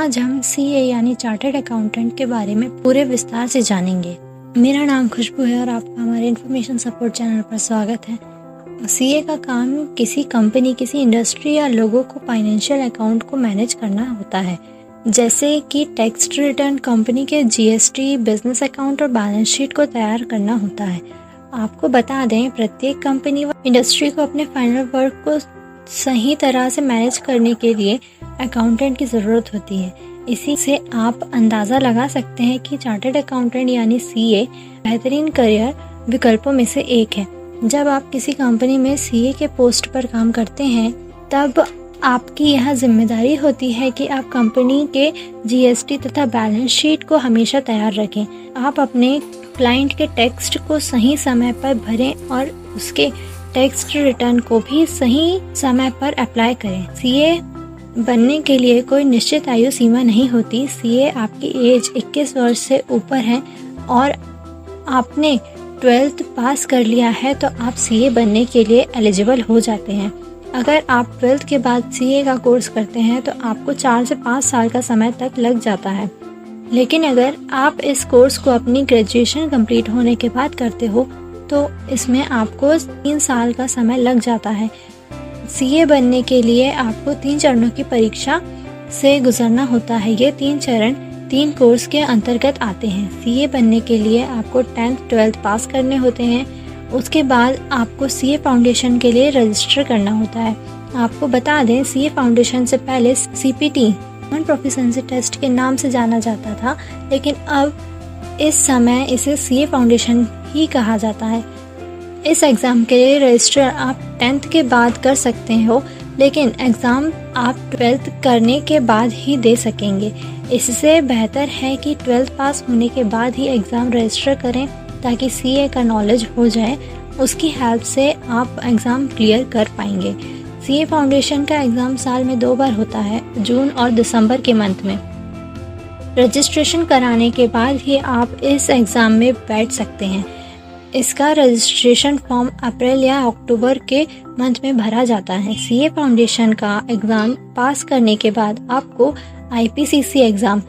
आज हम सीए यानी चार्टर्ड अकाउंटेंट के बारे में पूरे विस्तार से जानेंगे। मेरा नाम खुशबू है और आपका हमारे इन्फॉर्मेशन सपोर्ट चैनल पर स्वागत है। सीए का काम किसी कंपनी, किसी इंडस्ट्री या लोगों को फाइनेंशियल अकाउंट को मैनेज करना होता है, जैसे कि टैक्स रिटर्न, कंपनी के जीएसटी, बिजनेस अकाउंट और बैलेंस शीट को तैयार करना होता है। आपको बता दें, प्रत्येक कंपनी व इंडस्ट्री को अपने फाइनल वर्क को सही तरह से मैनेज करने के लिए अकाउंटेंट की ज़रूरत होती है। इसी से आप अंदाज़ा लगा सकते हैं कि चार्टर्ड अकाउंटेंट यानी सीए बेहतरीन करियर विकल्पों में से एक है। जब आप किसी कंपनी में सीए के पोस्ट पर काम करते हैं, तब आपकी यह जिम्मेदारी होती है कि आप कंपनी के जीएसटी तथा बैलेंस शीट को हमेशा तैयार रखें। आप अपने क्लाइंट के टेक्स्ट को सही समय पर भरें और उसके टैक्स रिटर्न को भी सही समय पर अप्लाई करें। सीए बनने के लिए कोई निश्चित आयु सीमा नहीं होती। सीए आपकी एज 21 वर्ष से ऊपर है और आपने 12th पास कर लिया है तो आप सीए बनने के लिए एलिजिबल हो जाते हैं। अगर आप 12th के बाद सीए का कोर्स करते हैं तो आपको 4 से 5 साल का समय तक लग जाता है। लेकिन अगर आप इस कोर्स को अपनी ग्रेजुएशन कंप्लीट होने के बाद करते हो तो इसमें आपको 3 साल का समय लग जाता है। सीए बनने के लिए आपको 3 चरणों की परीक्षा से गुजरना होता है। ये 3 चरण 3 कोर्स के अंतर्गत आते हैं। सीए बनने के लिए आपको 10th 12th पास करने होते हैं। उसके बाद आपको सीए फाउंडेशन के लिए रजिस्टर करना होता है। आपको बता दें, सीए फाउंडेशन से पहले सीपीटी कॉमन प्रोफिशिएंसी टेस्ट के नाम से जाना जाता था, लेकिन अब इस समय इसे सीए फाउंडेशन ही कहा जाता है। इस एग्ज़ाम के लिए रजिस्टर आप 10th के बाद कर सकते हो, लेकिन एग्ज़ाम आप 12th करने के बाद ही दे सकेंगे। इससे बेहतर है कि 12th पास होने के बाद ही एग्ज़ाम रजिस्टर करें, ताकि सीए का नॉलेज हो जाए। उसकी हेल्प से आप एग्ज़ाम क्लियर कर पाएंगे। सीए फाउंडेशन का एग्ज़ाम साल में 2 बार होता है, जून और दिसंबर के मंथ में। रजिस्ट्रेशन कराने के बाद ही आप इस एग्ज़ाम में बैठ सकते हैं। इसका रजिस्ट्रेशन फॉर्म अप्रैल या अक्टूबर के मंथ में भरा जाता है। सीए फाउंडेशन का एग्ज़ाम पास करने के बाद आपको IPCC exam,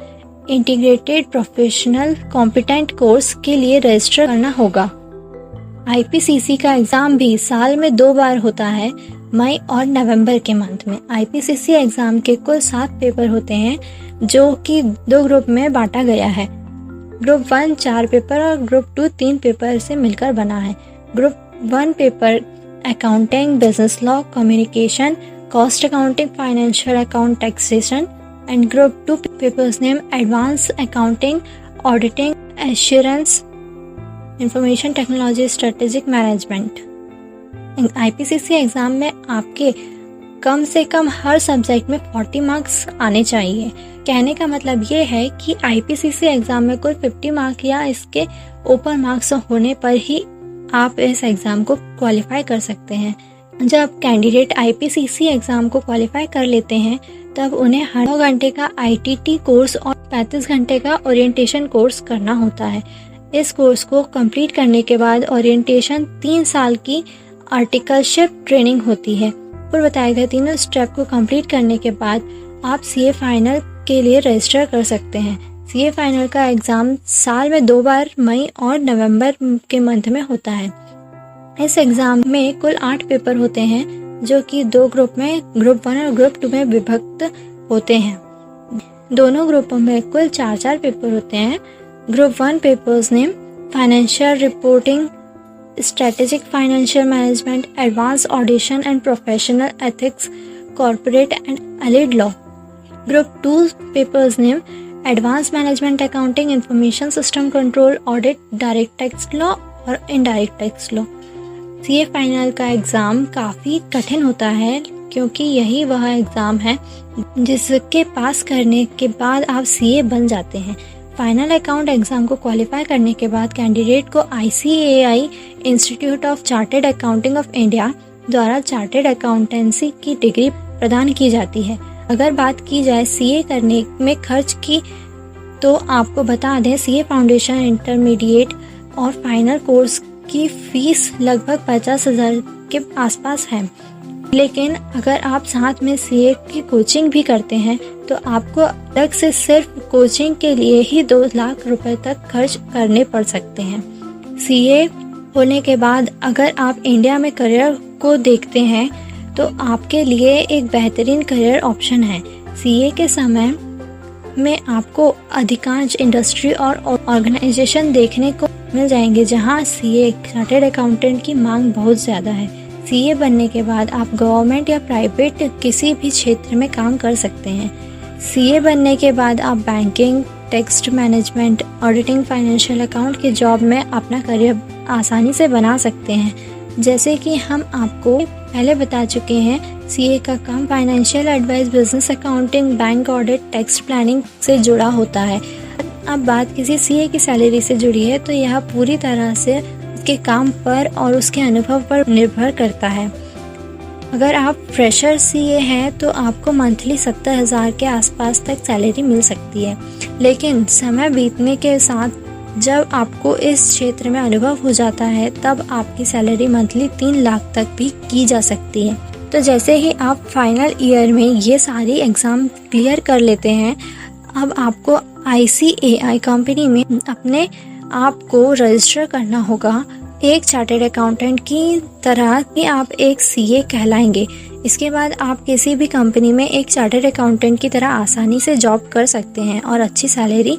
integrated professional competent course के लिए रजिस्टर करना होगा। आईपीसीसी का एग्ज़ाम भी साल में 2 बार होता है, मई और नवंबर के मंथ में। आईपीसीसी एग्ज़ाम के कुल 7 पेपर होते हैं, जो कि 2 ग्रुप में बांटा गया है। ग्रुप 1 4 पेपर और ग्रुप 2 3 पेपर से मिलकर बना है। Group 1 paper accounting, business law, communication, cost accounting, financial account, taxation, and group 2 papers name advance accounting, auditing, assurance, information technology, strategic management. IPCC exam में आपके कम से कम हर सब्जेक्ट में 40 मार्क्स आने चाहिए। कहने का मतलब ये है कि आईपीसीसी एग्ज़ाम में कुल 50 मार्क या इसके ऊपर मार्क्स होने पर ही आप इस एग्ज़ाम को क्वालिफाई कर सकते हैं। जब कैंडिडेट आईपीसीसी एग्ज़ाम को क्वालिफाई कर लेते हैं, तब उन्हें 9 घंटे का आईटीटी कोर्स और 35 घंटे का ओरिएंटेशन कोर्स करना होता है। इस कोर्स को कंप्लीट करने के बाद ओरिएंटेशन 3 साल की आर्टिकलशिप ट्रेनिंग होती है। ऊपर बताए गए तीनों स्टेप को कंप्लीट करने के बाद आप सीए फाइनल के लिए रजिस्टर कर सकते हैं। सीए फाइनल का एग्ज़ाम साल में 2 बार मई और नवंबर के मंथ में होता है। इस एग्ज़ाम में कुल 8 पेपर होते हैं, जो कि 2 ग्रुप में, ग्रुप 1 और ग्रुप 2 में विभक्त होते हैं। दोनों ग्रुपों में कुल 4 पेपर होते हैं। Group 1 papers name financial reporting, strategic financial management, advance ऑडिशन and professional ethics, corporate and allied law. Group 2 papers name advance management accounting, information system control, audit, direct tax law और indirect tax law. CA final का exam काफ़ी कठिन होता है, क्योंकि यही वह एग्ज़ाम है जिसके पास करने के बाद आप सीए बन जाते हैं। फाइनल अकाउंट एग्ज़ाम को क्वालिफाई करने के बाद कैंडिडेट को ICAI, institute of chartered accounting of India द्वारा चार्टर्ड अकाउंटेंसी की डिग्री प्रदान की जाती है। अगर बात की जाए सीए करने में खर्च की, तो आपको बता दें, सीए फाउंडेशन, इंटरमीडिएट और फाइनल कोर्स की फीस लगभग 50,000 के आसपास है। लेकिन अगर आप साथ में सीए की कोचिंग भी करते हैं तो आपको अलग से सिर्फ कोचिंग के लिए ही 2 लाख रुपए तक खर्च करने पड़ सकते हैं। सीए होने के बाद अगर आप इंडिया में करियर को देखते हैं तो आपके लिए एक बेहतरीन करियर ऑप्शन है। सीए के समय में आपको अधिकांश इंडस्ट्री और ऑर्गेनाइजेशन देखने को मिल जाएंगे जहां सीए चार्टर्ड अकाउंटेंट की मांग बहुत ज़्यादा है। सीए बनने के बाद आप गवर्नमेंट या प्राइवेट किसी भी क्षेत्र में काम कर सकते हैं। सीए बनने के बाद आप banking, text management, auditing, financial account के जॉब में अपना करियर आसानी से बना सकते हैं। जैसे कि हम आपको पहले बता चुके हैं, सीए का काम financial advice, business accounting, bank audit, tax planning से जुड़ा होता है। अब बात किसी सीए की सैलरी से जुड़ी है तो यह पूरी तरह से उसके काम पर और उसके अनुभव पर निर्भर करता है। अगर आप फ्रेशर सीए हैं तो आपको मंथली 70,000 के आसपास तक सैलरी मिल सकती है, लेकिन समय बीतने के साथ जब आपको इस क्षेत्र में अनुभव हो जाता है तब आपकी सैलरी मंथली 3 लाख तक भी की जा सकती है। तो जैसे ही आप फाइनल ईयर में ये सारी एग्ज़ाम क्लियर कर लेते हैं, अब आपको ICAI कंपनी में अपने आप को रजिस्टर करना होगा। एक चार्टर्ड अकाउंटेंट की तरह कि आप एक सीए कहलाएंगे। इसके बाद आप किसी भी कंपनी में एक चार्टर्ड अकाउंटेंट की तरह आसानी से जॉब कर सकते हैं और अच्छी सैलरी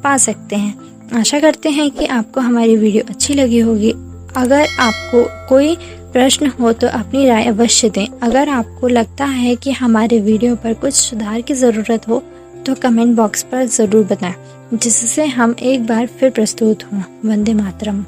पा सकते हैं। आशा करते हैं कि आपको हमारी वीडियो अच्छी लगी होगी। अगर आपको कोई प्रश्न हो तो अपनी राय अवश्य दें। अगर आपको लगता है कि हमारे वीडियो पर कुछ सुधार की ज़रूरत हो तो कमेंट बॉक्स पर ज़रूर बताएं, जिससे हम एक बार फिर प्रस्तुत हों। वंदे मातरम।